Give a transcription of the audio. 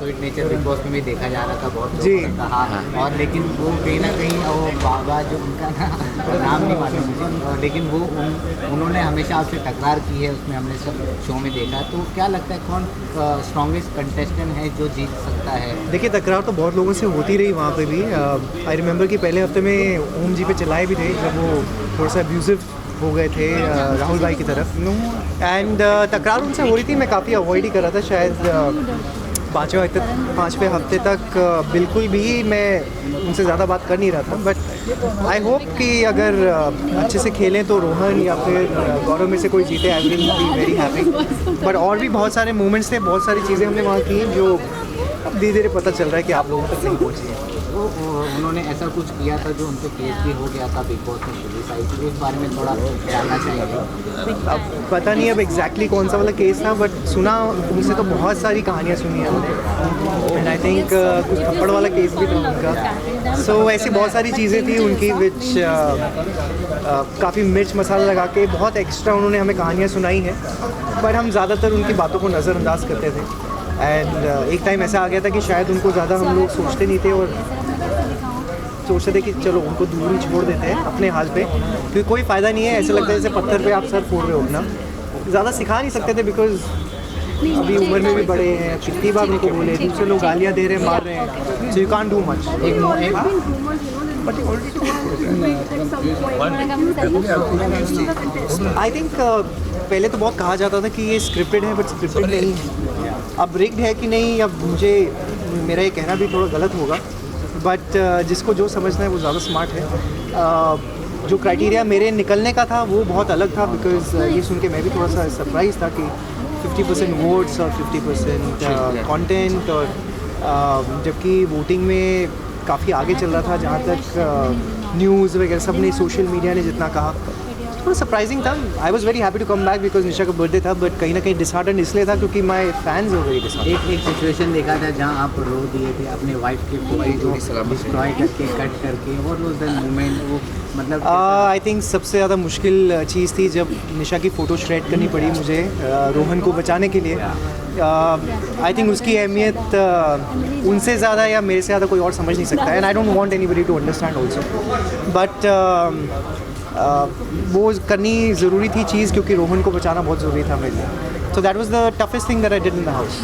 Sweet nature big boss में भी देखा जा रहा था, बहुत जी। लोगों ने कहा, और लेकिन वो कहीं ना कहीं वो बाबा जो उनका नाम नहीं मालूम मुझे, लेकिन वो उन्होंने हमेशा आपसे टकरार की है, उसमें हमने सब शो में देखा। तो क्या लगता है कौन स्ट्रॉन्गेस्ट कंटेस्टेंट है जो जीत सकता है? देखिए, तकरार तो बहुत लोगों से होती रही वहाँ पे भी। आई रिमेंबर कि पहले हफ्ते में ओम जी पे चलाए भी थे जब वो थोड़ा सा अब्यूजिव हो गए थे राहुल भाई की तरफ। एंड तकरार उनसे हो रही थी, मैं काफ़ी अवॉइड ही कर रहा था शायद। पाँचवें हफ्ते तक बिल्कुल भी मैं उनसे ज़्यादा बात कर नहीं रहा था। बट आई होप कि अगर अच्छे से खेलें तो रोहन या फिर गौरव में से कोई जीते। I will be very happy. But और भी बहुत सारे मोमेंट्स थे, बहुत सारी चीज़ें हमने वहाँ की जो अब धीरे धीरे पता चल रहा है कि आप लोगों तक नहीं पहुँची है। वो उन्होंने ऐसा कुछ किया था जो उनके केस भी हो गया था बिग बॉस में पुलिस आई थी, इस बारे में थोड़ा जानना चाहिए। अब पता नहीं अब एग्जैक्टली कौन सा वाला केस था, बट सुना उनसे तो बहुत सारी कहानियाँ सुनी है हमने। एंड आई थिंक कुछ थप्पड़ वाला केस भी था उनका। सो ऐसी बहुत सारी चीज़ें थी उनकी विच काफ़ी मिर्च मसाला लगा के बहुत एक्स्ट्रा उन्होंने हमें कहानियाँ सुनाई हैं, पर हम ज़्यादातर उनकी बातों को नज़रअंदाज करते थे। एंड एक टाइम ऐसा आ गया था कि शायद उनको ज़्यादा हम लोग सोचते नहीं थे और सोचते थे कि चलो उनको दूर ही छोड़ देते हैं अपने हाल पे, क्योंकि कोई फ़ायदा नहीं है। ऐसा लगता है जैसे पत्थर पे आप सर फोड़ रहे हो अपना। ज़्यादा सिखा नहीं सकते थे बिकॉज अभी उम्र में भी बड़े हैं। कितनी बार उनको बोले, दूसरे लोग गालियाँ दे रहे हैं, मार रहे हैं, so you can't do much. I think पहले तो बहुत कहा जाता था कि ये स्क्रिप्टेड है, बट स्क्रिप्टेड नहीं है। अब रिग्ड है कि नहीं, अब मुझे मेरा ये कहना भी थोड़ा गलत होगा, बट जिसको जो समझना है वो ज़्यादा स्मार्ट है। जो क्राइटेरिया मेरे निकलने का था वो बहुत अलग था, बिकॉज ये सुन के मैं भी थोड़ा सा सरप्राइज था कि 50% वोट्स और 50% कंटेंट, और जबकि वोटिंग में काफ़ी आगे चल रहा था जहाँ तक न्यूज़ वगैरह सब ने, सोशल मीडिया ने जितना कहा, थोड़ा सरप्राइजिंग था। I was very happy to come back because Nisha का बर्थडे था, बट कहीं ना कहीं डिसहार्टेंड इसलिए था क्योंकि माई फैंस हो वेरी डिसहार्टेंड। एक सिचुएशन देखा था जहाँ आप रो दिए थे अपने वाइफ के फोटो डिस्ट्रॉय करके, कट करके, और वो मोमेंट वो मतलब आई थिंक सबसे ज़्यादा मुश्किल चीज़ थी जब निशा की फ़ोटो श्रेड करनी पड़ी मुझे रोहन को बचाने के लिए। आई थिंक उसकी अहमियत उनसे ज़्यादा या मेरे से ज़्यादा कोई और समझ नहीं सकता है। And I don't want anybody to understand also, but वो करनी ज़रूरी थी चीज़, क्योंकि रोहन को बचाना बहुत ज़रूरी था मेरे लिए। So that was the toughest thing that I did in the house.